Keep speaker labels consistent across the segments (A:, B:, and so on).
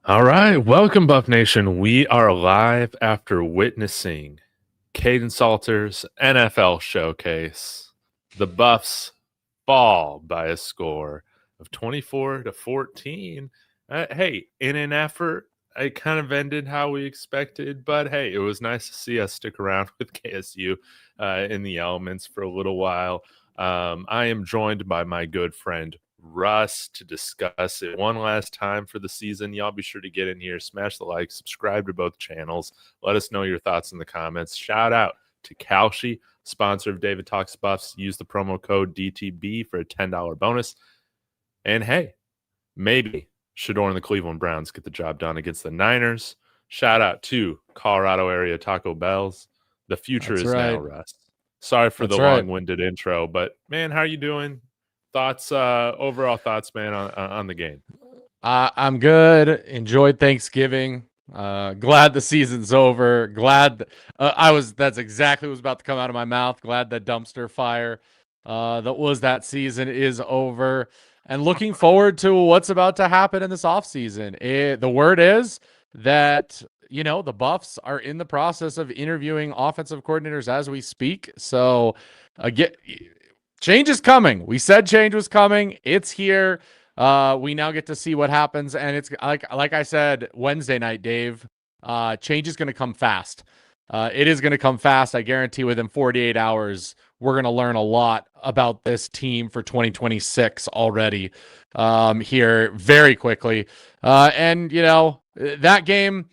A: All right, welcome Buff Nation. We are live after witnessing Caden Salter's NFL showcase. The Buffs fall by a score of 24-14. Hey, in an effort, it kind of ended how we expected, but hey, it was nice to see us stick around with KSU in the elements for a little while. I am joined by my good friend Russ to discuss it one last time for the season. Y'all be sure to get in here, smash the like, subscribe to both channels. Let us know your thoughts in the comments. Shout out to Kalshi, sponsor of David Talks Buffs. Use the promo code DTB for a $10 bonus. And hey, maybe Shador and the Cleveland Browns get the job done against the Niners. Shout out to Colorado area Taco Bells. The future
B: That's
A: is
B: right.
A: now, Russ. Sorry for
B: That's
A: the
B: right.
A: long-winded intro, but man, how are you doing? Thoughts, overall thoughts, man, on the game.
B: I'm good. Enjoyed Thanksgiving. Glad the season's over. Glad that's exactly what was about to come out of my mouth. Glad that dumpster fire that season is over. And looking forward to what's about to happen in this offseason. The word is that, the Buffs are in the process of interviewing offensive coordinators as we speak. So, again, change is coming. We said change was coming. It's here. We now get to see what happens, and it's like I said Wednesday night, Dave. Change is going to come fast. It is going to come fast. I guarantee within 48 hours, we're going to learn a lot about this team for 2026 already here very quickly. And, that game,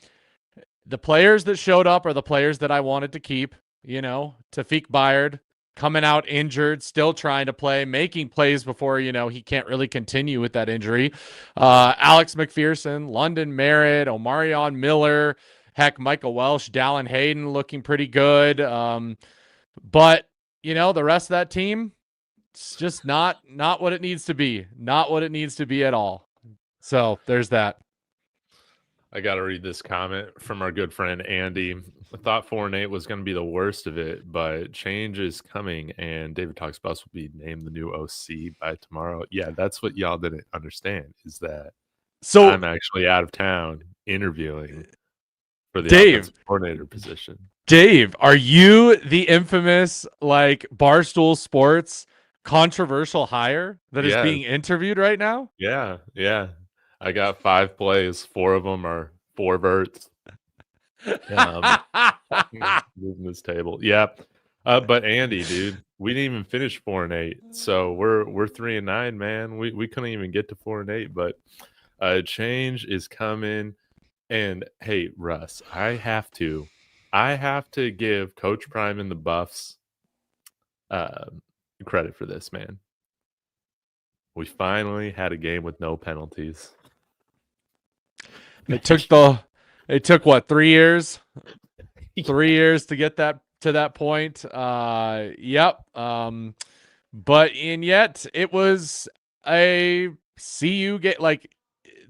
B: the players that showed up are the players that I wanted to keep. Tafik Bayard coming out injured, still trying to play, making plays before, he can't really continue with that injury. Alex McPherson, London Merritt, Omarion Miller, heck, Michael Welsh, Dallin Hayden looking pretty good. But, the rest of that team, it's just not what it needs to be. Not what it needs to be at all. So there's that.
A: I got to read this comment from our good friend Andy. I thought 4-8 was going to be the worst of it, but change is coming, and David Talks Bus will be named the new OC by tomorrow. Yeah, that's what y'all didn't understand, is that I'm actually out of town interviewing for the offensive coordinator position.
B: Dave, are you the infamous, Barstool Sports controversial hire that is being interviewed right now?
A: Yeah. I got 5 plays. 4 of them are 4 verts. Moving this table. Yeah. But Andy, dude, we didn't even finish 4-8. So we're 3-9, man. We couldn't even get to 4-8, but change is coming. And hey, Russ, I have to give Coach Prime and the Buffs credit for this, man. We finally had a game with no penalties.
B: It took what, 3 years? 3 years to get that to that point. Yep. But yet it was a CU get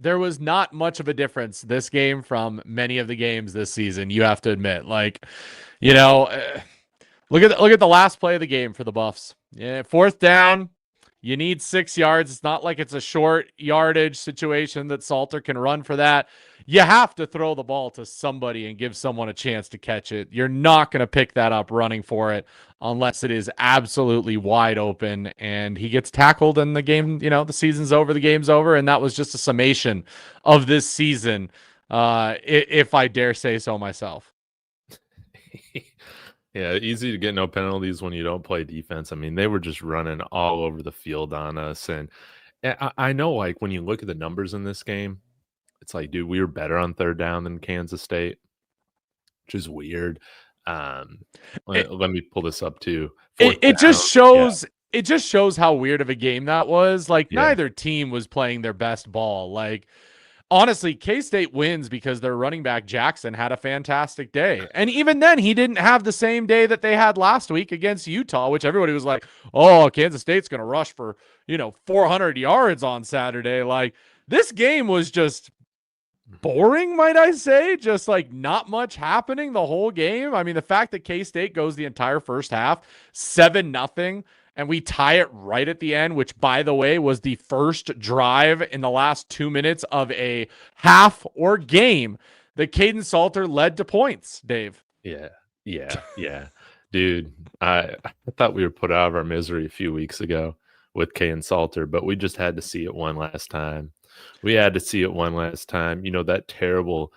B: there was not much of a difference this game from many of the games this season. You have to admit, look at the last play of the game for the Buffs. Yeah, 4th down. You need 6 yards. It's not like it's a short yardage situation that Salter can run for that. You have to throw the ball to somebody and give someone a chance to catch it. You're not going to pick that up running for it unless it is absolutely wide open and he gets tackled and the game, the season's over, the game's over. And that was just a summation of this season, if I dare say so myself.
A: Yeah, easy to get no penalties when you don't play defense. I mean, they were just running all over the field on us. And I know, when you look at the numbers in this game, it's like, dude, we were better on 3rd down than Kansas State, which is weird. Let me pull this up too.
B: It just shows how weird of a game that was. Neither team was playing their best ball. Honestly, K-State wins because their running back Jackson had a fantastic day. And even then, he didn't have the same day that they had last week against Utah, which everybody was like, oh, Kansas State's going to rush for, 400 yards on Saturday. This game was just boring, might I say? Just not much happening the whole game. I mean, the fact that K-State goes the entire first half 7-0 and we tie it right at the end, which, by the way, was the first drive in the last 2 minutes of a half or game that Caden Salter led to points, Dave.
A: Yeah. Dude, I thought we were put out of our misery a few weeks ago with Kaden Salter, but we just had to see it one last time. That terrible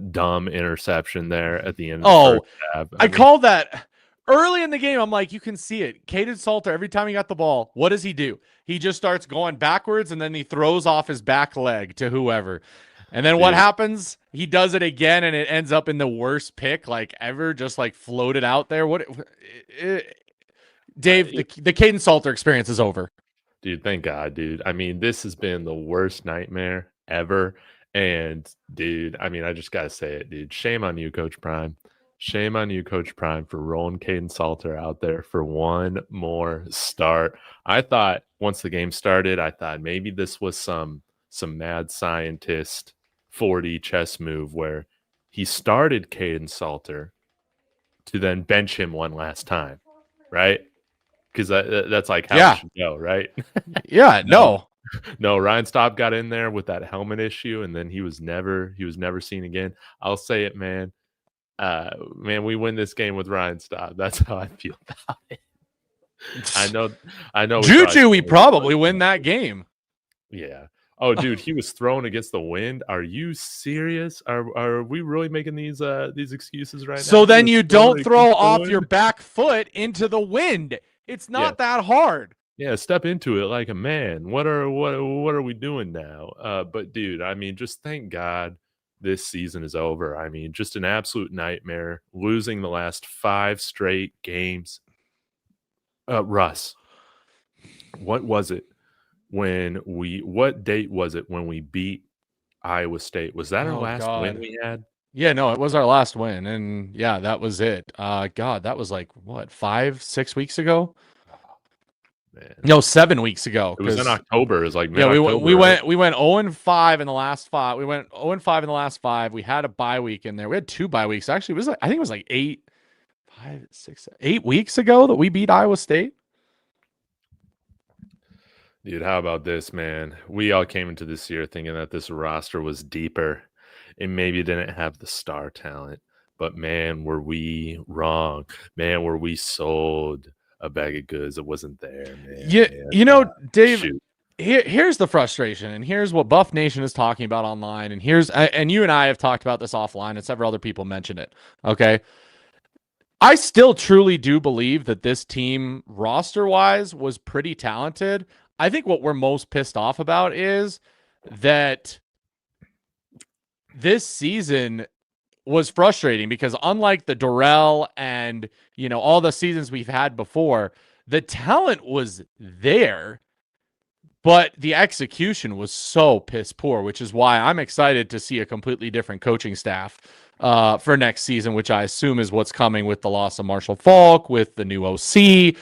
A: dumb interception there at the end of the first half.
B: I called that early in the game. I'm like, you can see it. Caden Salter, every time he got the ball, what does he do? He just starts going backwards, and then he throws off his back leg to whoever. And then what happens? He does it again, and it ends up in the worst pick like ever, just like floated out there. Dave, the Caden Salter experience is over.
A: Dude, thank God, dude. I mean, this has been the worst nightmare ever. And, dude, I mean, I just got to say it, dude. Shame on you, Coach Prime. Shame on you, Coach Prime, for rolling Caden Salter out there for one more start. I thought once the game started, I thought maybe this was some mad scientist 4D chess move where he started Caden Salter to then bench him one last time, right? Because that's like how it should go, right?
B: Yeah, no,
A: Ryan Staub got in there with that helmet issue, and then he was never seen again. I'll say it, man. We win this game with Ryan Staub. That's how I feel about it. I know.
B: Juju, we probably win that game.
A: Yeah. Oh, dude, he was thrown against the wind. Are you serious? Are we really making these excuses right now?
B: So then you don't throw off your back foot into the wind. It's not that hard.
A: Yeah, step into it like a man. What are we doing now? But dude, I mean, just thank God this season is over. I mean, just an absolute nightmare. Losing the last 5 straight games. Russ, what was it? What date was it when we beat Iowa State? Was that our last win we had?
B: Yeah, no, it was our last win, and yeah, that was it. God, that was like what, 5-6 weeks ago?
A: Man.
B: No, 7 weeks ago.
A: It was in October. It was like
B: mid-October, we went 0-5 in the last 5. We went 0-5 in the last 5. We had a bye week in there. We had 2 bye weeks. Actually, it was I think it was like 8 weeks ago that we beat Iowa State.
A: Dude, how about this, man? We all came into this year thinking that this roster was deeper and maybe didn't have the star talent. But, man, were we wrong. Man, were we sold a bag of goods that wasn't there, man.
B: Yeah, Dave, here's the frustration, and here's what Buff Nation is talking about online, and and you and I have talked about this offline, and several other people mentioned it, okay? I still truly do believe that this team, roster-wise, was pretty talented. I think what we're most pissed off about is that this season was frustrating because unlike the Dorrell and, all the seasons we've had before, the talent was there, but the execution was so piss poor, which is why I'm excited to see a completely different coaching staff for next season, which I assume is what's coming with the loss of Marshall Faulk, with the new OC,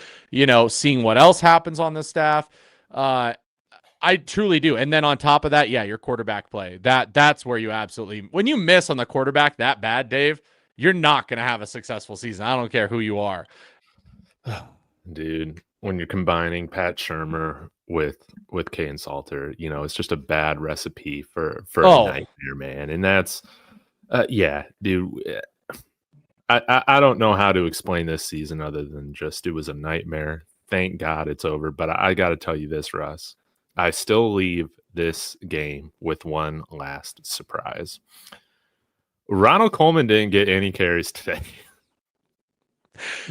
B: seeing what else happens on the staff. I truly do. And then on top of that, your quarterback play. That's where you absolutely, when you miss on the quarterback that bad, Dave, you're not going to have a successful season. I don't care who you are.
A: Dude, when you're combining Pat Shurmur with Kaden Salter, it's just a bad recipe for a nightmare, man. And that's dude. I don't know how to explain this season other than just it was a nightmare. Thank God it's over. But I got to tell you this, Russ. I still leave this game with one last surprise. Ronald Coleman didn't get any carries today.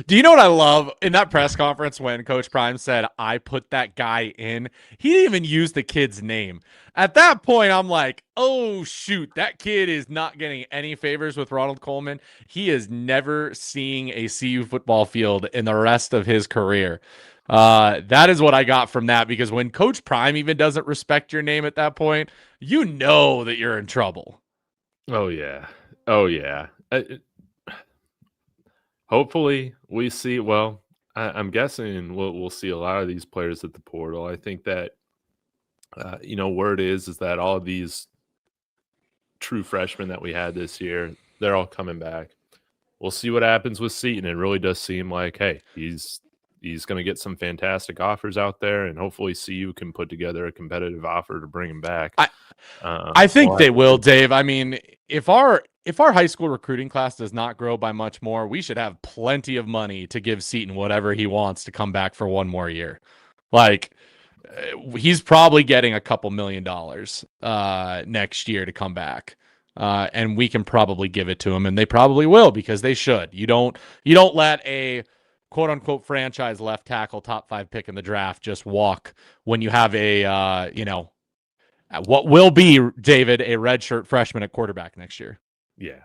B: Do you know what I love in that press conference when Coach Prime said, I put that guy in? He didn't even use the kid's name. At that point, I'm like, oh, shoot, that kid is not getting any favors with Ronald Coleman. He is never seeing a CU football field in the rest of his career. That is what I got from that, because when Coach Prime even doesn't respect your name at that point, you know that you're in trouble.
A: Oh, yeah. Hopefully we see, I'm guessing we'll see a lot of these players at the portal. I think that, word is that all of these true freshmen that we had this year, they're all coming back. We'll see what happens with Seton. It really does seem like, hey, he's he's going to get some fantastic offers out there, and hopefully CU can put together a competitive offer to bring him back.
B: I think they will, Dave. I mean, if our high school recruiting class does not grow by much more, we should have plenty of money to give Seton whatever he wants to come back for one more year. Like, he's probably getting a couple $1 million next year to come back. And we can probably give it to him, and they probably will, because they should. You don't let a quote unquote franchise left tackle top 5 pick in the draft just walk when you have a what will be, David, a redshirt freshman at quarterback next year.
A: Yeah.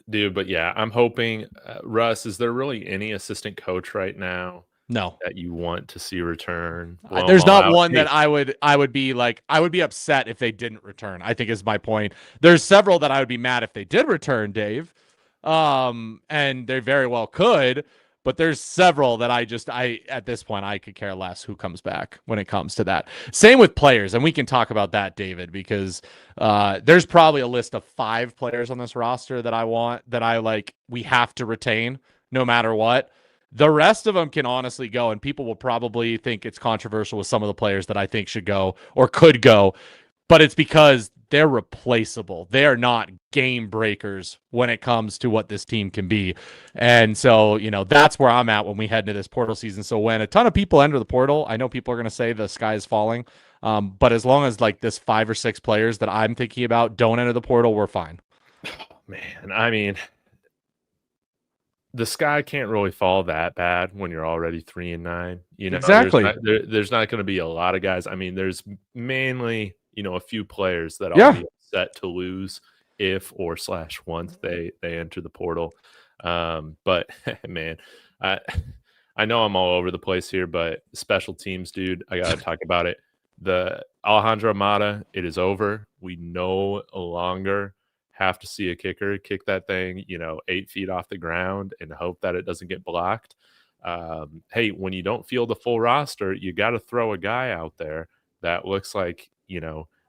A: Dude, but yeah, I'm hoping, Russ, is there really any assistant coach right now
B: No,
A: that you want to see return?
B: there's not one that I would be like, I would be upset if they didn't return, I think is my point. There's several that I would be mad if they did return, Dave. And they very well could, but there's several that I at this point, I could care less who comes back when it comes to that. Same with players, and we can talk about that, David, because there's probably a list of 5 players on this roster that we have to retain no matter what. The rest of them can honestly go, and people will probably think it's controversial with some of the players that I think should go or could go, but it's because they're replaceable. They are not game breakers when it comes to what this team can be. And so, that's where I'm at when we head into this portal season. So when a ton of people enter the portal, I know people are going to say the sky is falling. But as long as like this 5 or 6 players that I'm thinking about don't enter the portal, we're fine.
A: Oh, man, I mean, the sky can't really fall that bad when you're already 3-9.
B: Exactly.
A: There's not going to be a lot of guys. I mean, there's mainly, a few players that I'll be upset to lose if or / once they enter the portal. But man, I know I'm all over the place here, but special teams, dude, I got to talk about it. The Alejandro Mata, it is over. We no longer have to see a kicker kick that thing, 8 feet off the ground and hope that it doesn't get blocked. Hey, when you don't field the full roster, you got to throw a guy out there that looks like,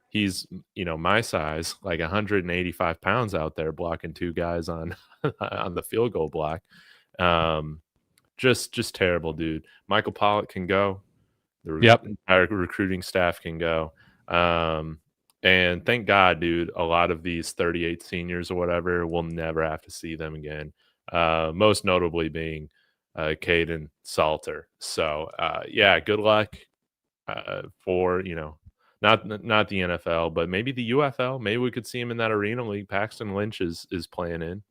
A: he's, my size, like 185 pounds out there blocking 2 guys on on the field goal block. Just terrible, dude. Michael Pollock can go. The entire recruiting staff can go. And thank God, dude, a lot of these 38 seniors or whatever, we'll never have to see them again. Most notably being Caden Salter. So, yeah, good luck for, not the NFL, but maybe the UFL. Maybe we could see him in that arena league Paxton Lynch is playing in,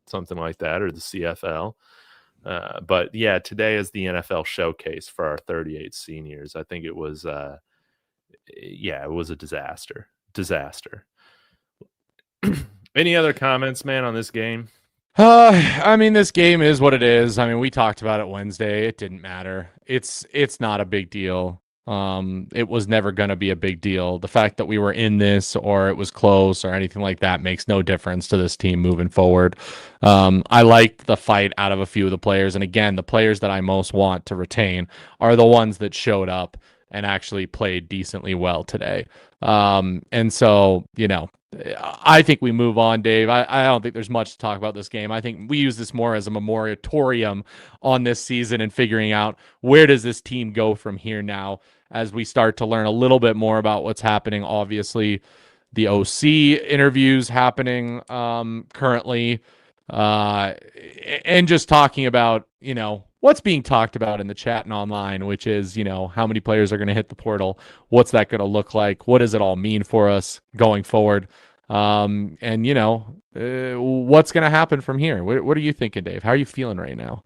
A: something like that, or the CFL. But yeah, today is the NFL showcase for our 38 seniors. I think it was, it was a disaster. Any other comments, man, on this game?
B: I mean, this game is what it is. I mean, we talked about it Wednesday. It didn't matter. It's not a big deal. It was never going to be a big deal. The fact that we were in this or it was close or anything like that makes no difference to this team moving forward. I liked the fight out of a few of the players. And again, the players that I most want to retain are the ones that showed up and actually played decently well today. And so, I think we move on, Dave. I don't think there's much to talk about this game. I think we use this more as a moratorium on this season and figuring out where does this team go from here now as we start to learn a little bit more about what's happening. Obviously, the OC interviews happening currently, and just talking about, what's being talked about in the chat and online, which is, how many players are going to hit the portal? What's that going to look like? What does it all mean for us going forward? And, what's going to happen from here? What are you thinking, Dave? How are you feeling right now?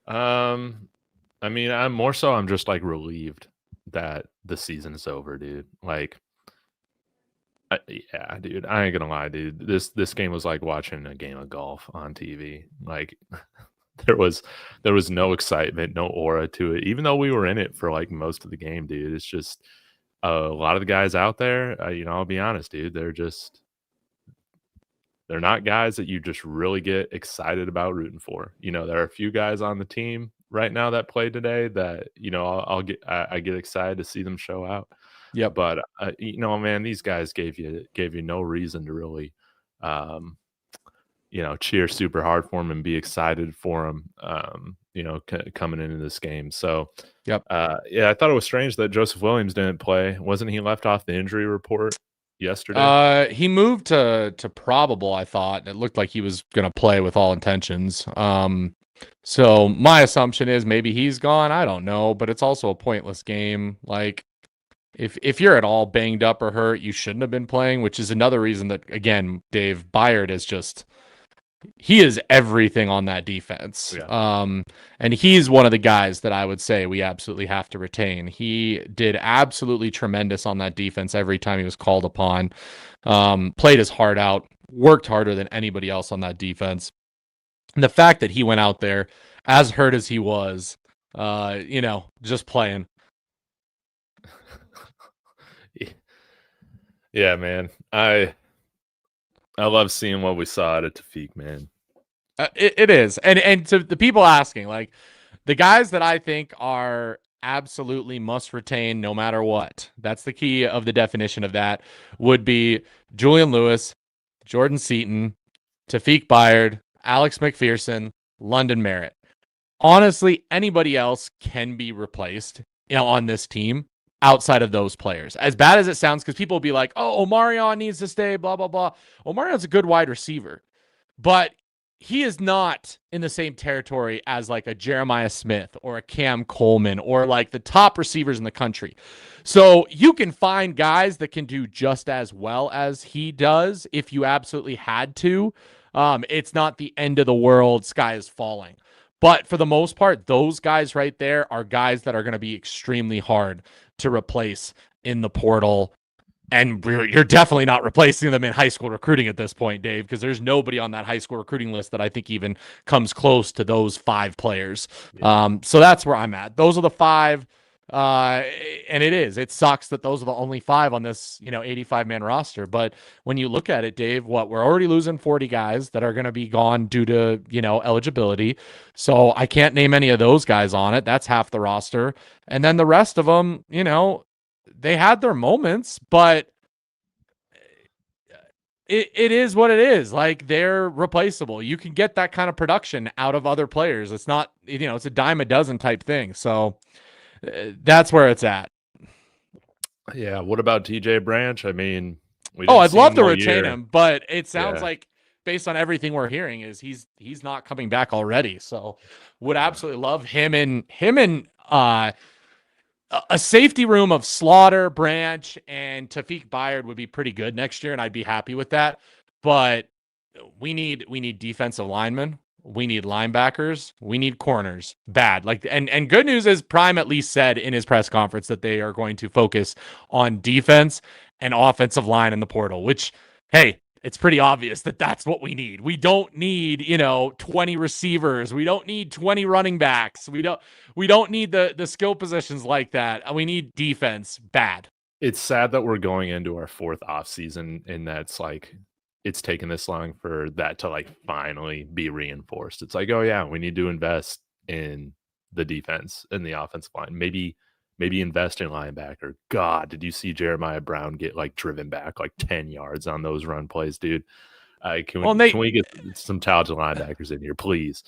A: I mean, I'm just like relieved that the season is over, dude. Like, yeah, dude, I ain't gonna lie, dude. This game was like watching a game of golf on TV. Like, there was no excitement, no aura to it, even though we were in it for like most of the game, dude. It's just a lot of the guys out there, I'll be honest, dude, they're not guys that you just really get excited about rooting for. There are a few guys on the team right now that played today that, I get excited to see them show out.
B: Yeah.
A: But, man, these guys gave you no reason to really, cheer super hard for him and be excited for him, coming into this game. So,
B: Yep.
A: I thought it was strange that Joseph Williams didn't play. Wasn't he left off the injury report yesterday?
B: He moved to probable, I thought. It looked like he was going to play with all intentions. So my assumption is maybe he's gone. I don't know, but it's also a pointless game. Like, if you're at all banged up or hurt, you shouldn't have been playing, which is another reason that, again, Dave Byard is just, he is everything on that defense.
A: Yeah.
B: And he's one of the guys that I would say we absolutely have to retain. He did absolutely tremendous on that defense every time he was called upon. Played his heart out, worked harder than anybody else on that defense. And the fact that he went out there as hurt as he was, just playing.
A: Yeah, man. I love seeing what we saw at Tafik, man.
B: It is. And to the people asking, like, the guys that I think are absolutely must retain no matter what, that's the key of the definition of that, would be Julian Lewis, Jordan Seaton, Tafik Byard, Alex McPherson, London Merritt. Honestly, anybody else can be replaced, on this team outside of those players. As bad as it sounds, because people will be like, oh, Omarion needs to stay, blah, blah, blah. Omarion's a good wide receiver, but he is not in the same territory as like a Jeremiah Smith or a Cam Coleman or like the top receivers in the country. So you can find guys that can do just as well as he does if you absolutely had to. It's not the end of the world. Sky is falling. But for the most part, those guys right there are guys that are going to be extremely hard to replace in the portal. And you're definitely not replacing them in high school recruiting at this point, Dave, because there's nobody on that high school recruiting list that I think even comes close to those 5 players. Yeah. So that's where I'm at. Those are the 5. And it sucks that those are the only 5 on this, 85-man roster. But when you look at it, Dave, we're already losing 40 guys that are going to be gone due to, eligibility. So I can't name any of those guys on it. That's half the roster. And then the rest of them, they had their moments, but it is what it is. Like, they're replaceable. You can get that kind of production out of other players. It's not, it's a dime a dozen type thing. So that's where it's at.
A: Yeah. What about TJ Branch? I mean,
B: I'd love to retain him, but it sounds like, based on everything we're hearing, is he's not coming back already. So would absolutely love him and a safety room of Slaughter, Branch, and Tafik Byard would be pretty good next year, and I'd be happy with that. But we need defensive linemen, we need linebackers, we need corners. Bad. And good news is Prime at least said in his press conference that they are going to focus on defense and offensive line in the portal, which, hey, it's pretty obvious that that's what we need. We don't need, 20 receivers. We don't need 20 running backs. We don't need the skill positions like that. We need defense bad.
A: It's sad that we're going into our 4th offseason and that's like, it's taken this long for that to like finally be reinforced. It's like, oh yeah, we need to invest in the defense and the offensive line. Maybe invest in linebacker. God, did you see Jeremiah Brown get like driven back like 10 yards on those run plays, dude? Can we get some talented linebackers in here, please?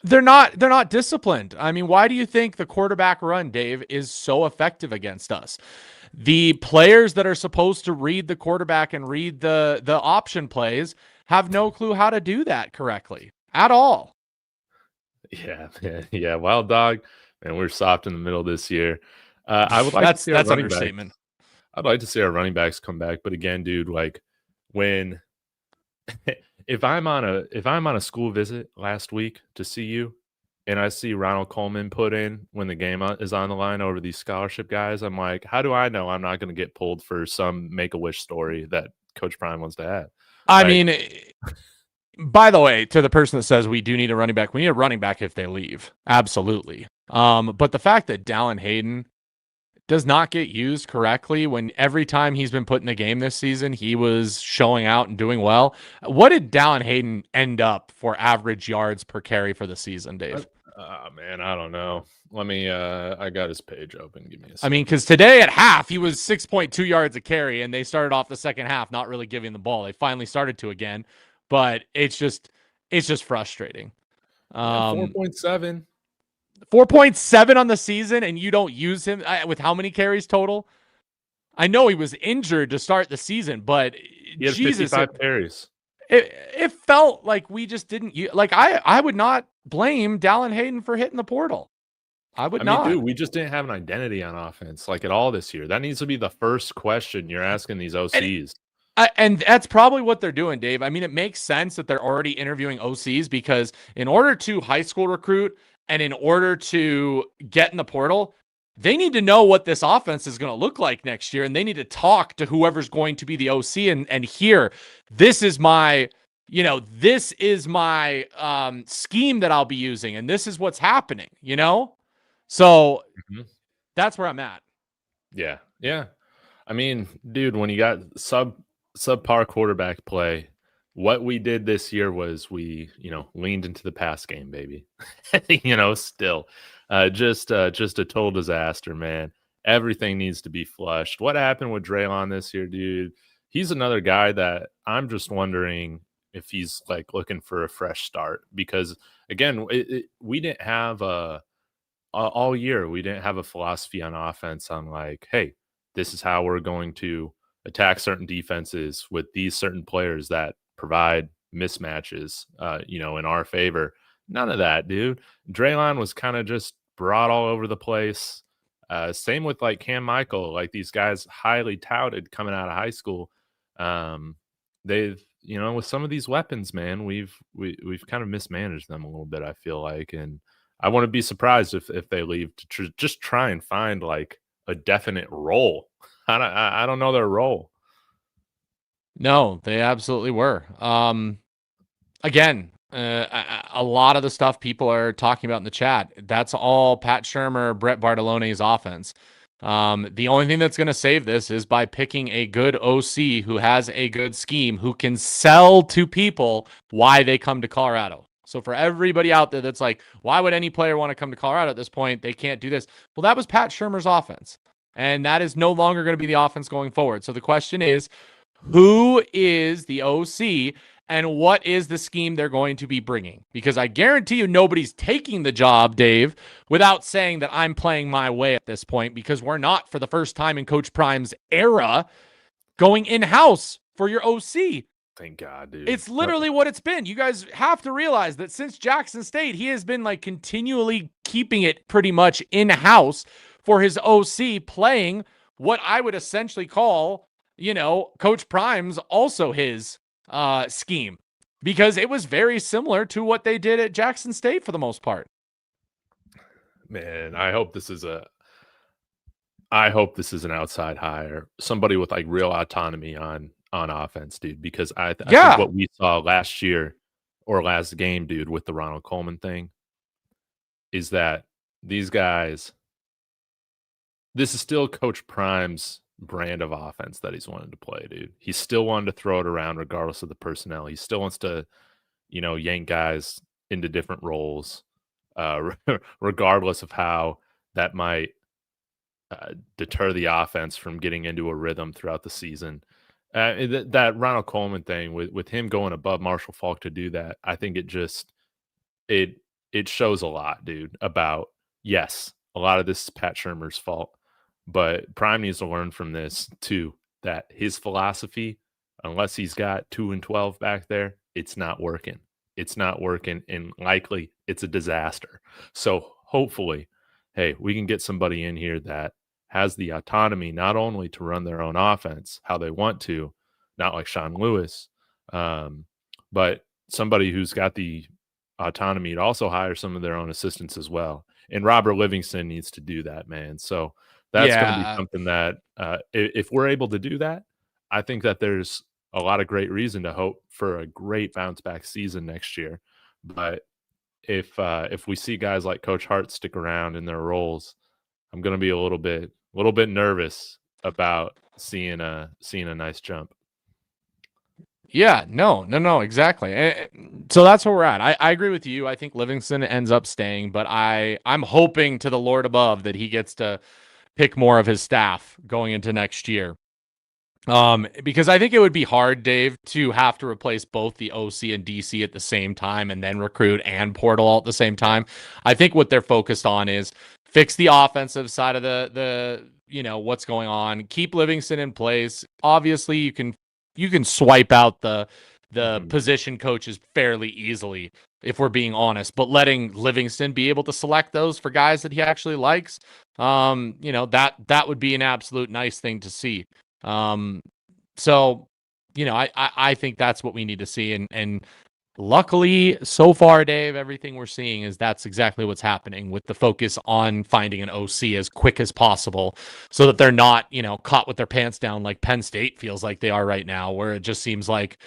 B: They're not disciplined. I mean, why do you think the quarterback run, Dave, is so effective against us? The players that are supposed to read the quarterback and read the option plays have no clue how to do that correctly at all.
A: Yeah. Wild dog, man, we're soft in the middle this year. I would like to see
B: that's understatement.
A: I'd like to see our running backs come back, but again, dude, like when if I'm on a school visit last week to see you, and I see Ronald Coleman put in when the game is on the line over these scholarship guys, I'm like, how do I know I'm not going to get pulled for some Make-A-Wish story that Coach Prime wants to add?
B: I mean, by the way, to the person that says we do need a running back, we need a running back if they leave. Absolutely. But the fact that Dallin Hayden does not get used correctly when every time he's been put in the game this season, he was showing out and doing well. What did Dallin Hayden end up for average yards per carry for the season, Dave?
A: Man, I don't know. Let me, I got his page open. Give me a second.
B: I mean, because today at half, he was 6.2 yards a carry, and they started off the second half not really giving the ball. They finally started to again, but it's just, It's just frustrating.
A: Yeah, 4.7.
B: 4.7 on the season, and you don't use him with how many carries total? I know he was injured to start the season, but
A: He had
B: Jesus,
A: 55 carries.
B: it felt like we just didn't like I would not blame Dallin Hayden for hitting the portal. I would
A: I mean,
B: not.
A: dude, we just didn't have an identity on offense like at all this year. That needs to be the first question you're asking these
B: And
A: OCs.
B: and that's probably what they're doing, Dave. I mean, it makes sense that they're already interviewing OCs because in order to high school recruit and in order to get in the portal, they need to know what this offense is going to look like next year. And they need to talk to whoever's going to be the OC and hear, this is my, this is my scheme that I'll be using. And this is what's happening, So that's where I'm at.
A: Yeah. Yeah. I mean, dude, when you got subpar quarterback play, what we did this year was we, leaned into the pass game, baby. Still, just a total disaster, man. Everything needs to be flushed. What happened with Draylon this year, dude? He's another guy that I'm just wondering if he's like looking for a fresh start because again, we didn't have all year we didn't have a philosophy on offense on like, hey, this is how we're going to attack certain defenses with these certain players that provide mismatches, in our favor. None of that, dude. Draylon was kind of just brought all over the place. Same with like Cam Michael, like these guys highly touted coming out of high school. They've, with some of these weapons, man, we've kind of mismanaged them a little bit, I feel like. And I wouldn't be surprised if they leave to just try and find like a definite role. I don't know their role.
B: No, they absolutely were. Again, a lot of the stuff people are talking about in the chat, that's all Pat Shurmur, Brett Bartolone's offense. The only thing that's going to save this is by picking a good OC who has a good scheme, who can sell to people why they come to Colorado. So for everybody out there that's like, why would any player want to come to Colorado at this point? They can't do this. Well, that was Pat Shurmur's offense. And that is no longer going to be the offense going forward. So the question is, who is the OC and what is the scheme they're going to be bringing? Because I guarantee you nobody's taking the job, Dave, without saying that I'm playing my way at this point, because we're not, for the first time in Coach Prime's era, going in-house for your OC.
A: Thank God, dude.
B: It's literally what it's been. You guys have to realize that since Jackson State, he has been like continually keeping it pretty much in-house for his OC, playing what I would essentially call, Coach Prime's also his scheme, because it was very similar to what they did at Jackson State for the most part.
A: Man, I hope this is an outside hire, somebody with like real autonomy on offense, dude, because I think what we saw last year or last game, dude, with the Ronald Coleman thing is that these guys, this is still Coach Prime's brand of offense that he's wanted to play, dude. He still wanted to throw it around regardless of the personnel. He still wants to, yank guys into different roles, regardless of how that might deter the offense from getting into a rhythm throughout the season. That Ronald Coleman thing with him going above Marshall Faulk to do that, I think it shows a lot, dude, about, yes, a lot of this is Pat Shurmur's fault, but Prime needs to learn from this too, that his philosophy, unless he's got 2 and 12 back there, it's not working. It's not working, and likely it's a disaster. So hopefully, hey, we can get somebody in here that has the autonomy not only to run their own offense how they want to, not like Sean Lewis, but somebody who's got the autonomy to also hire some of their own assistants as well. And Robert Livingston needs to do that, man. So that's going to be something that if we're able to do that, I think that there's a lot of great reason to hope for a great bounce back season next year. But if we see guys like Coach Hart stick around in their roles, I'm going to be a little bit nervous about seeing a nice jump.
B: Yeah, no, exactly. So that's where we're at. I agree with you. I think Livingston ends up staying, but I'm hoping to the Lord above that he gets to pick more of his staff going into next year. Because I think it would be hard, Dave, to have to replace both the OC and DC at the same time and then recruit and portal all at the same time. I think what they're focused on is fix the offensive side of the what's going on, keep Livingston in place. Obviously, you can swipe out the position coaches fairly easily if we're being honest, but letting Livingston be able to select those for guys that he actually likes, that would be an absolute nice thing to see. So, I think that's what we need to see. And luckily, so far, Dave, everything we're seeing is that's exactly what's happening with the focus on finding an OC as quick as possible so that they're not, caught with their pants down like Penn State feels like they are right now, where it just seems like,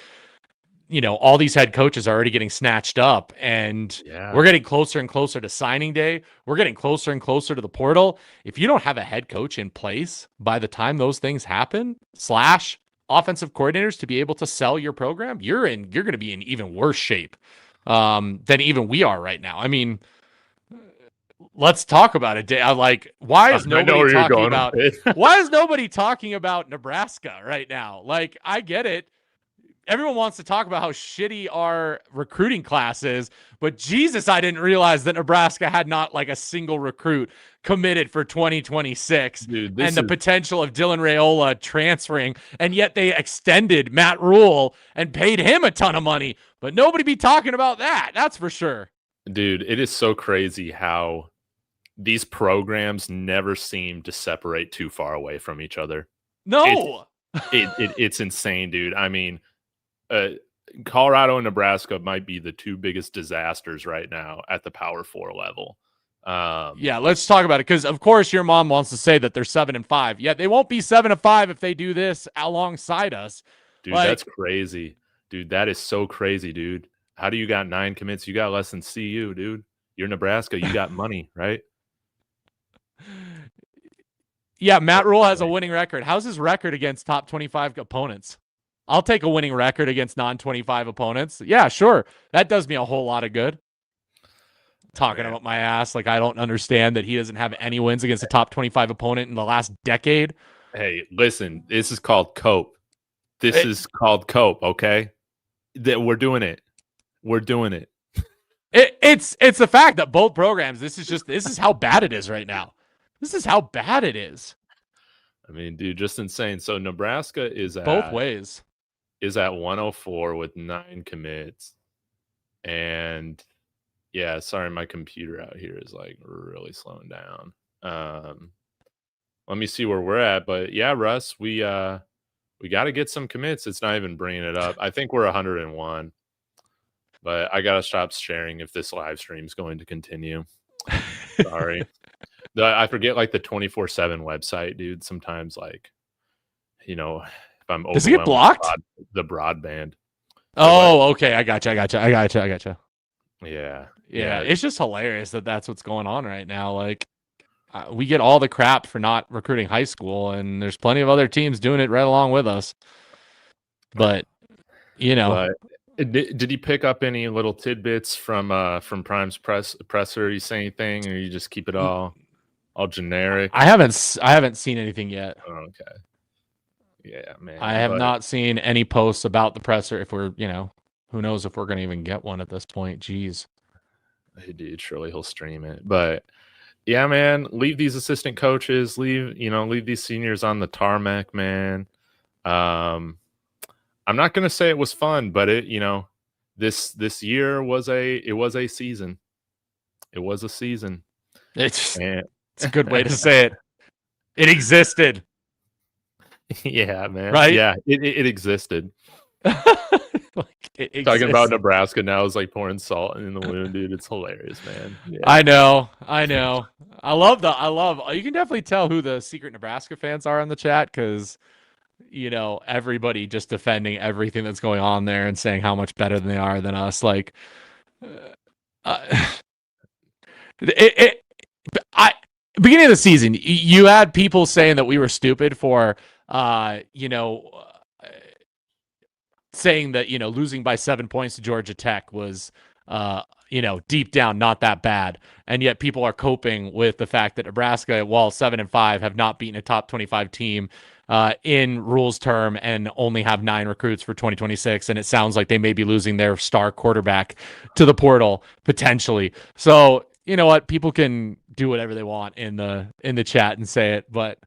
B: all these head coaches are already getting snatched up, and we're getting closer and closer to signing day. We're getting closer and closer to the portal. If you don't have a head coach in place by the time those things happen, / offensive coordinators to be able to sell your program, you're going to be in even worse shape than even we are right now. I mean, let's talk about it. Like, why is nobody talking about why is nobody talking about Nebraska right now? Like, I get it. Everyone wants to talk about how shitty our recruiting class is, but Jesus, I didn't realize that Nebraska had not like a single recruit committed for 2026.
A: Dude,
B: and the potential of Dylan Raiola transferring, and yet they extended Matt Rule and paid him a ton of money, but nobody be talking about that. That's for sure.
A: Dude, it is so crazy how these programs never seem to separate too far away from each other.
B: No.
A: It's insane, dude. I mean, Colorado and Nebraska might be the two biggest disasters right now at the Power 4 level.
B: Yeah, let's talk about it, because of course your mom wants to say that they're 7-5. Yeah, they won't be 7-5 if they do this alongside us.
A: Dude, that's crazy. Dude, that is so crazy, dude. How do you got 9 commits? You got less than CU, dude. You're Nebraska. You got money, right?
B: Yeah, Matt Rule has a winning record. How's his record against top 25 opponents? I'll take a winning record against non-25 opponents. Yeah, sure. That does me a whole lot of good. Talking about my ass like I don't understand that he doesn't have any wins against a top 25 opponent in the last decade.
A: Hey, listen, this is called cope. This is called cope, okay? We're doing it. We're doing it.
B: It's the fact that both programs, this is how bad it is right now. This is how bad it is.
A: I mean, dude, just insane. So Nebraska is at
B: both ways.
A: Is at 104 with 9 commits. And yeah, sorry, my computer out here is like really slowing down. Let me see where we're at. But yeah, Russ, we got to get some commits. It's not even bringing it up. I think we're 101. But I got to stop sharing if this live stream is going to continue. Sorry. I forget like the 24/7 website, dude. Sometimes like, if I'm
B: does it get blocked?
A: The broadband.
B: Oh, okay. I gotcha.
A: Yeah.
B: It's just hilarious that that's what's going on right now. Like, we get all the crap for not recruiting high school, and there's plenty of other teams doing it right along with us. But,
A: did you pick up any little tidbits from Prime's presser? You say anything, or you just keep it all generic?
B: I haven't seen anything yet.
A: Oh, okay. Yeah, man.
B: I have not seen any posts about the presser. If we're, who knows if we're going to even get one at this point. Jeez.
A: Hey, dude, surely he'll stream it. But yeah, man, leave these assistant coaches, leave these seniors on the tarmac, man. I'm not going to say it was fun, but this year was a season. It was a season.
B: It's a good way to say it. It existed.
A: Yeah, man.
B: Right?
A: Yeah, it existed. Talking about Nebraska now is like pouring salt in the wound, dude. It's hilarious, man. Yeah.
B: I know. I love. You can definitely tell who the secret Nebraska fans are in the chat, because everybody just defending everything that's going on there and saying how much better than they are than us. Like, beginning of the season, you had people saying that we were stupid for, saying that, losing by 7 points to Georgia Tech was, deep down not that bad. And yet people are coping with the fact that Nebraska, while 7-5, have not beaten a top 25 team in rules term and only have 9 recruits for 2026. And it sounds like they may be losing their star quarterback to the portal potentially. So you know what? People can do whatever they want in the chat and say it, but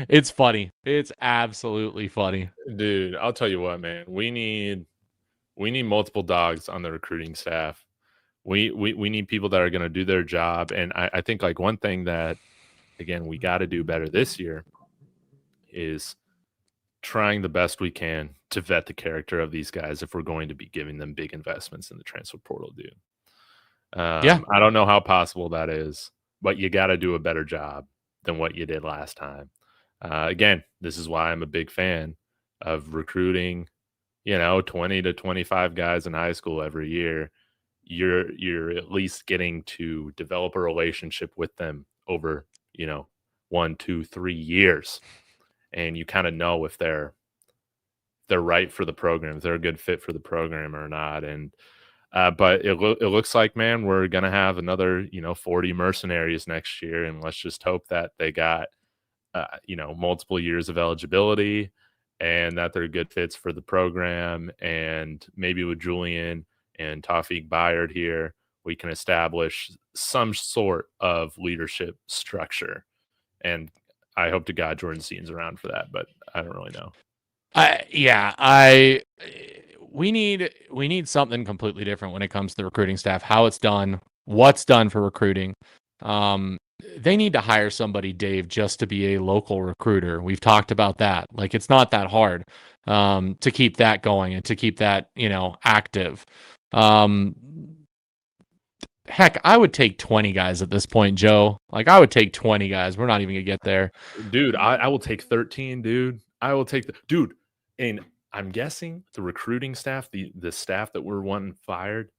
B: it's funny. It's absolutely funny.
A: Dude, I'll tell you what, man. We need multiple dogs on the recruiting staff. We need people that are going to do their job. And I think like one thing that, again, we got to do better this year is trying the best we can to vet the character of these guys if we're going to be giving them big investments in the transfer portal, dude.
B: Yeah.
A: I don't know how possible that is, but you got to do a better job than what you did last time. Again, this is why I'm a big fan of recruiting, 20 to 25 guys in high school every year. You're at least getting to develop a relationship with them over, 1, 2, 3 years. And you kind of know if they're right for the program, if they're a good fit for the program or not. And but it looks like, man, we're gonna have another 40 mercenaries next year, and let's just hope that they got multiple years of eligibility and that they're good fits for the program. And maybe with Julian and Tawfiq Bayard here, we can establish some sort of leadership structure. And I hope to God Jordan Seaton's around for that, but I don't really know.
B: We need something completely different when it comes to the recruiting staff, how it's done, what's done for recruiting. They need to hire somebody, Dave, just to be a local recruiter. We've talked about that. Like, it's not that hard to keep that going and to keep that, active. Heck, I would take 20 guys at this point, Joe. Like, I would take 20 guys. We're not even gonna get there.
A: Dude, I will take 13, dude. I will take dude. And I'm guessing the recruiting staff, the staff that we're wanting fired,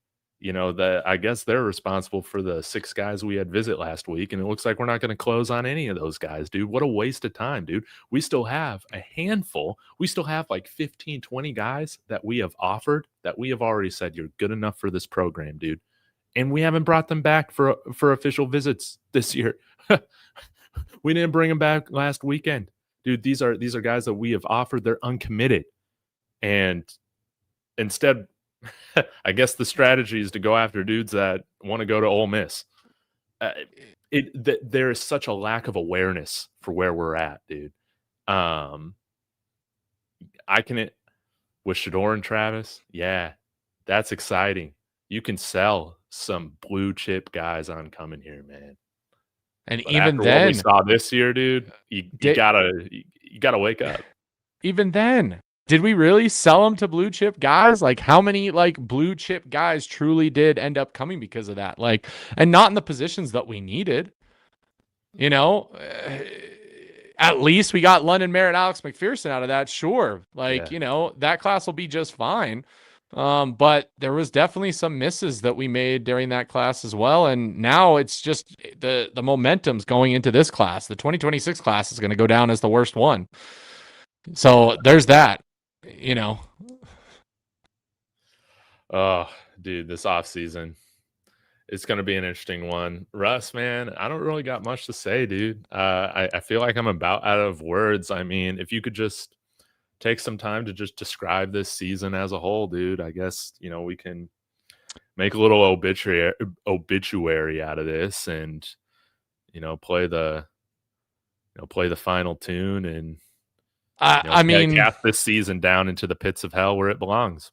A: I guess they're responsible for the 6 guys we had visit last week. And it looks like we're not going to close on any of those guys, dude. What a waste of time, dude. We still have a handful. We still have like 15, 20 guys that we have offered, that we have already said you're good enough for this program, dude. And we haven't brought them back for official visits this year. We didn't bring them back last weekend. Dude, these are guys that we have offered. They're uncommitted. And instead, I guess the strategy is to go after dudes that want to go to Ole Miss. There is such a lack of awareness for where we're at, dude. With Shador and Travis, yeah, that's exciting. You can sell some blue chip guys on coming here, man.
B: And
A: But
B: even
A: after
B: then,
A: what we saw this year, dude, you gotta wake up.
B: Even then, did we really sell them to blue chip guys? Like, how many like blue chip guys truly did end up coming because of that? Like, and not in the positions that we needed. At least we got London Merritt, Alex McPherson out of that. Sure, like that class will be just fine. But there was definitely some misses that we made during that class as well. And now it's just the momentum's going into this class. The 2026 class is going to go down as the worst one. So there's that,
A: Oh, dude, this offseason, it's going to be an interesting one. Russ, man, I don't really got much to say, dude. I feel like I'm about out of words. I mean, if you could just take some time to just describe this season as a whole, dude, I guess, we can make a little obituary out of this and, play the final tune and, cast this season down into the pits of hell where it belongs.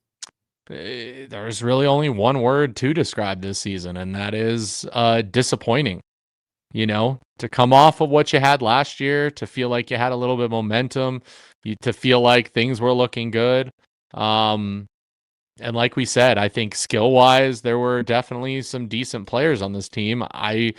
B: There's really only one word to describe this season, and that is disappointing. To come off of what you had last year, to feel like you had a little bit of momentum, to feel like things were looking good. And like we said, I think skill-wise, there were definitely some decent players on this team. I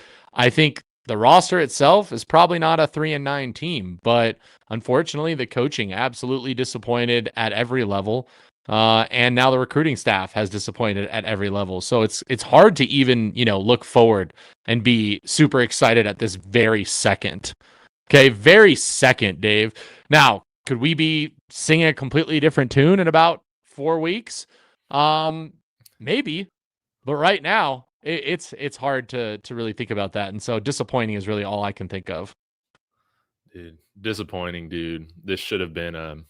B: think the roster itself is probably not a 3-9 team, but unfortunately, the coaching absolutely disappointed at every level. And now the recruiting staff has disappointed at every level. So it's hard to even, look forward and be super excited at this very second. Okay, very second, Dave. Now, could we be singing a completely different tune in about 4 weeks? Maybe. But right now, it's hard to really think about that. And so disappointing is really all I can think of.
A: Dude, disappointing, dude. This should have been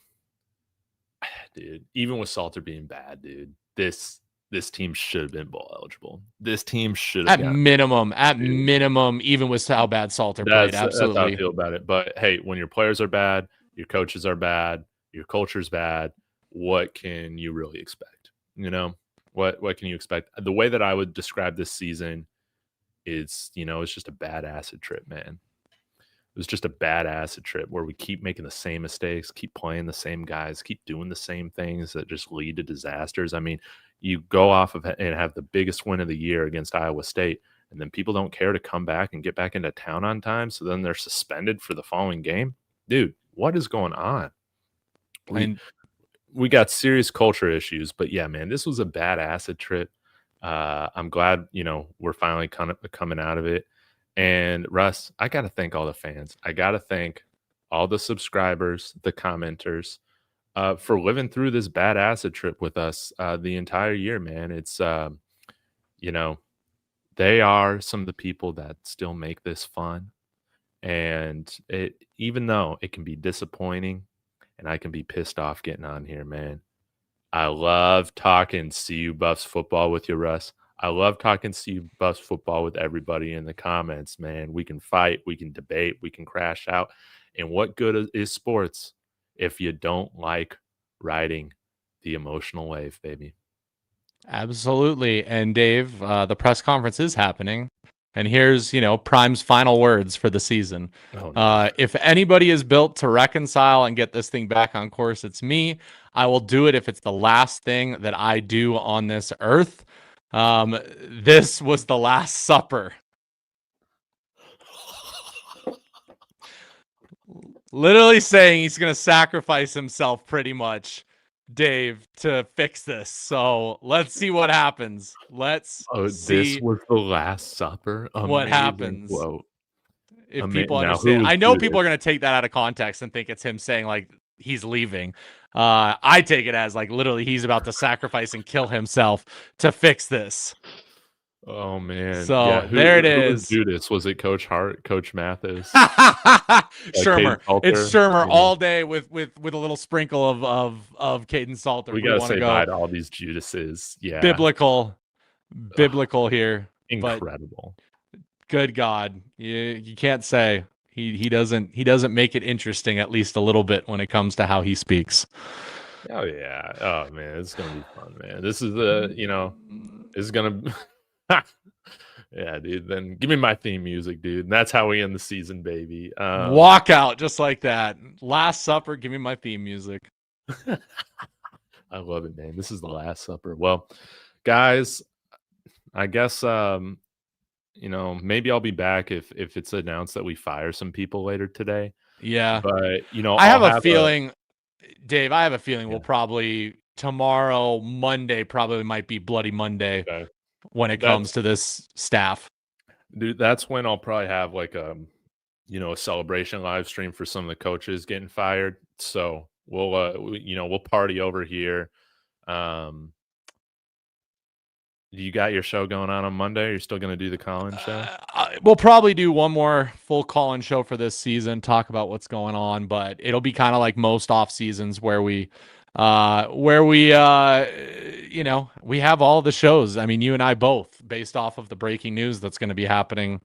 A: dude. Even with Salter being bad, dude, this team should have been bowl eligible. This team should have
B: At
A: gotten, dude.
B: minimum, even with how bad Salter played,
A: That's how I
B: absolutely.
A: feel about it. But hey, when your players are bad, your coaches are bad, your culture's bad, what can you really expect? You know, what can you expect? The way that I would describe this season is, it's just a bad acid trip, man. It was just a bad acid trip where we keep making the same mistakes, keep playing the same guys, keep doing the same things that just lead to disasters. I mean, you go off of and have the biggest win of the year against Iowa State, and then people don't care to come back and get back into town on time. So then they're suspended for the following game. Dude, what is going on? We got serious culture issues, but yeah, man, this was a bad acid trip. I'm glad, we're finally kind of coming out of it. And Russ, I got to thank all the fans. I got to thank all the subscribers, the commenters, for living through this bad acid trip with us the entire year, man. It's, they are some of the people that still make this fun. And even though it can be disappointing and I can be pissed off getting on here, man, I love talking CU Buffs football with you, Russ. I love talking CU Buffs football with everybody in the comments, man. We can fight, we can debate, we can crash out. And what good is sports if you don't like riding the emotional wave, baby?
B: Absolutely. And Dave, the press conference is happening. And here's, Prime's final words for the season.
A: Oh, no.
B: If anybody is built to reconcile and get this thing back on course, it's me. I will do it if it's the last thing that I do on this earth. This was the Last Supper. Literally saying he's going to sacrifice himself pretty much, Dave, to fix this. So let's see what happens. Let's see
A: this was the Last Supper.
B: what happens.
A: Quote.
B: If people understand, I know people are going to take that out of context and think it's him saying like he's leaving. I take it as like literally he's about to sacrifice and kill himself to fix this.
A: Oh man!
B: So
A: yeah,
B: there it
A: who
B: is.
A: was Judas? Was it Coach Hart, Coach Mathis,
B: Shermer? It's Shermer all day with a little sprinkle of Caden Salter.
A: We gotta say bye to all these Judases. Yeah,
B: biblical here.
A: Incredible.
B: But good God, you can't say he doesn't make it interesting at least a little bit when it comes to how he speaks.
A: Oh yeah. Oh man, it's gonna be fun, man. This is it's gonna. Yeah, dude. Then give me my theme music, dude. And that's how we end the season, baby.
B: Walk out just like that. Last Supper. Give me my theme music.
A: I love it, man. This is the Last Supper. Well, guys, I guess maybe I'll be back if it's announced that we fire some people later today.
B: Yeah,
A: but
B: I have a feeling, Dave. I have a feeling we'll probably tomorrow, Monday, probably might be Bloody Monday.
A: Okay.
B: When it comes to this staff,
A: dude, that's when I'll probably have like a celebration live stream for some of the coaches getting fired. So we'll party over here. You got your show going on Monday? You're still going to do the call-in show?
B: We'll probably do one more full call-in show for this season, talk about what's going on, but it'll be kind of like most off seasons where we we have all the shows. I mean, you and I both, based off of the breaking news that's going to be happening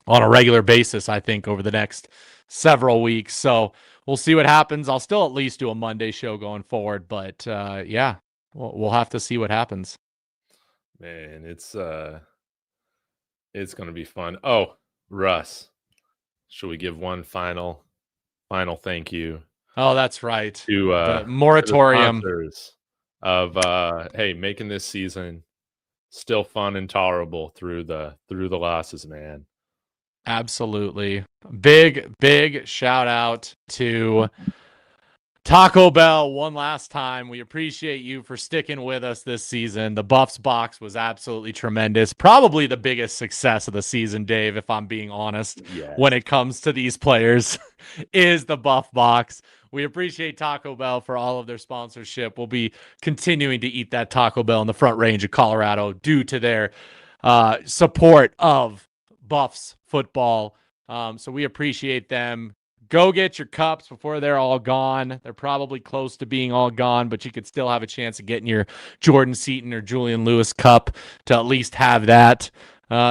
B: on a regular basis, I think, over the next several weeks. So we'll see what happens. I'll still at least do a Monday show going forward, but we'll have to see what happens.
A: Man, it's going to be fun. Oh, Russ, should we give one final thank you?
B: Oh, that's right.
A: To
B: the moratorium
A: of making this season still fun and tolerable through the losses, man.
B: Absolutely. Big shout out to Taco Bell one last time. We appreciate you for sticking with us this season. The Buffs box was absolutely tremendous. Probably the biggest success of the season, Dave, if I'm being honest, when it comes to these players, is the Buff box. We appreciate Taco Bell for all of their sponsorship. We'll be continuing to eat that Taco Bell in the Front Range of Colorado due to their support of Buffs football. So we appreciate them. go get your cups before they're all gone. They're probably close to being all gone, but you could still have a chance of getting your Jordan Seaton or Julian Lewis cup to at least have that.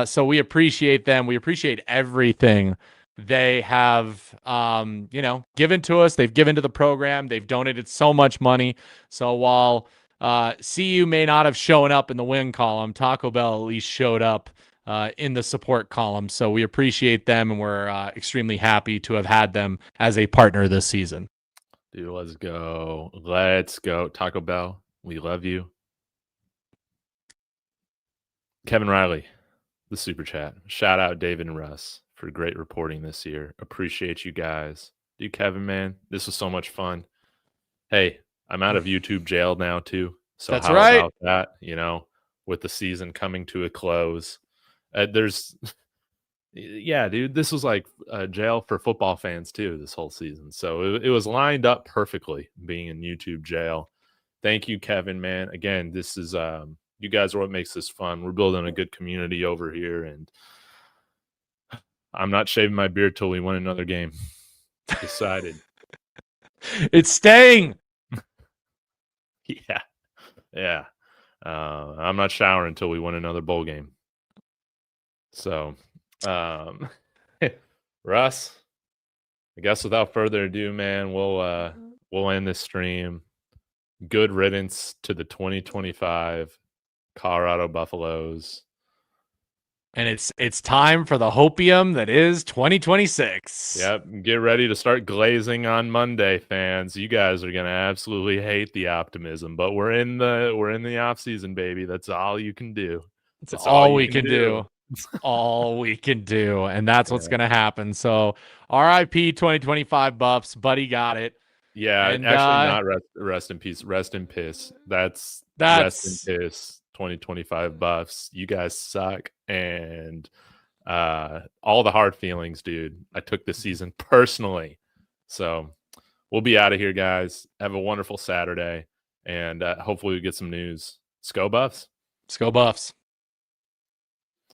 B: So we appreciate them. We appreciate everything they have, given to us. They've given to the program. They've donated so much money. So while CU may not have shown up in the win column, Taco Bell at least showed up in the support column. So we appreciate them, and we're extremely happy to have had them as a partner this season.
A: Dude, let's go. Let's go. Taco Bell, we love you. Kevin Riley, the super chat. Shout out David and Russ for great reporting this year. Appreciate you guys. Dude, Kevin, man, this was so much fun. Hey, I'm out of YouTube jail now too. So
B: That's
A: how
B: right.
A: about that? With the season coming to a close, yeah, dude, this was like jail for football fans too this whole season. So it was lined up perfectly being in YouTube jail. Thank you, Kevin, man. Again, this is you guys are what makes this fun. We're building a good community over here, and I'm not shaving my beard till we win another game. Decided.
B: It's staying.
A: Yeah. I'm not showering until we win another bowl game. So, Russ, I guess without further ado, man, we'll end this stream. Good riddance to the 2025 Colorado Buffaloes.
B: And it's time for the hopium that is 2026.
A: Yep, get ready to start glazing on Monday, fans. You guys are gonna absolutely hate the optimism, but we're in the off season, baby. That's all you can do.
B: That's all we can do. All we can do, and that's what's gonna happen. So, RIP 2025 Buffs. Buddy got it.
A: Yeah,
B: and,
A: actually, not rest in peace. Rest in piss. That's rest in piss. 2025 Buffs. You guys suck, and all the hard feelings, dude. I took this season personally, so we'll be out of here, guys. Have a wonderful Saturday, and hopefully we get some news. Go Buffs.
B: Go Buffs.